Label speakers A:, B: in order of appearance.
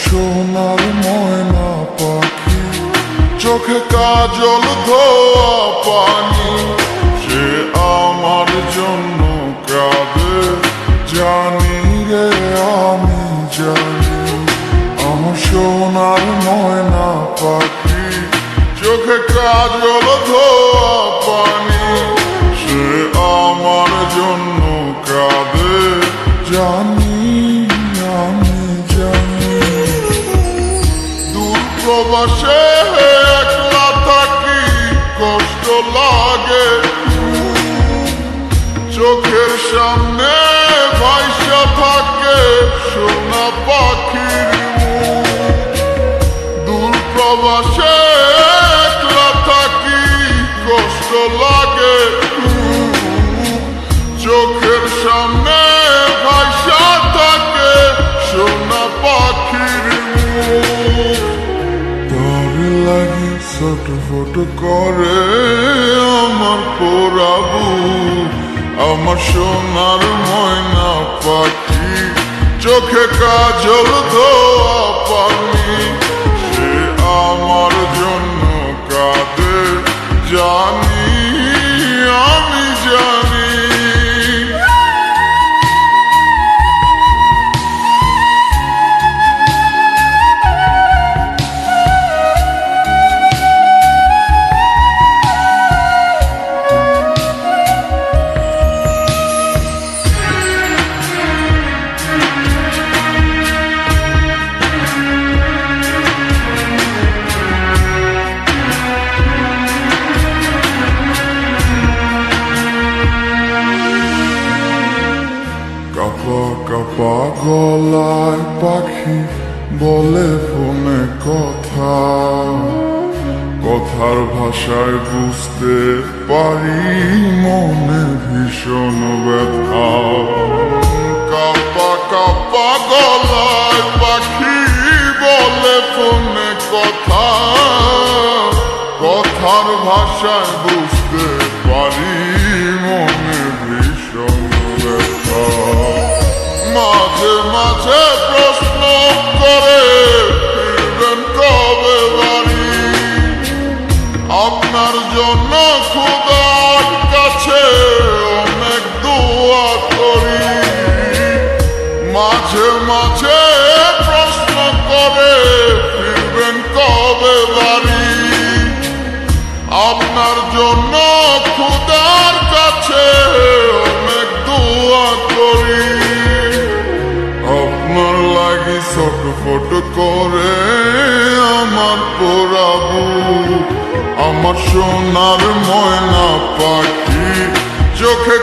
A: সোনার ময়না পাখি, চোখে কাজল ধোয়া পানি, সে আমার জন্য কাঁদে জানি রে আমি জানি। আমার সোনার ময়না পাখি, চোখে কাজল ধোয়া পানি, সে আমার জন্য কাঁদে জানি আমি জানি। দূর প্রবাসে একলা থাকি কষ্ট লাগে, চোখের সামনে ভাইসা থাকে সোনা পাখির মুখ। দূর প্রবাসে একলা থাকি কষ্ট লাগে, চোখের সামনে ভাইসা থাকে সোনা পাখির মুখ। তার লাগি ছটফট করে আমার পোড়া বুক, আমার সোনার ময়না পাখি, চোখে কাজল ধোয়া পানি, সে আমার জন্য কাঁদে জানি আমি জানি। কাপা কাপা গলায় পাখি বলে ফোনে কথা, কথার ভাষায় বুঝতে পারি মনে ভীষণ ব্যথা। কাপা কাপা গলায় পাখি বলে ফোনে কথা, কথার ভাষায় বুঝতে পারি মনে ভীষণ ব্যথা। মাঝে মাঝে প্রশ্ন করে ফিরবেন কবে বাড়ি, আপনার জন্য খোদার কাছে অনেক দোয়া করি। মাঝে মাঝে প্রশ্ন করে ফিরবেন কবে বাড়ি, আপনার জন্য খোদার কাছে অনেক দোয়া করি। আপনার লাগি ছটফট করে আমার পোড়া বুক, আমার সোনার ময়না পাখি, চোখে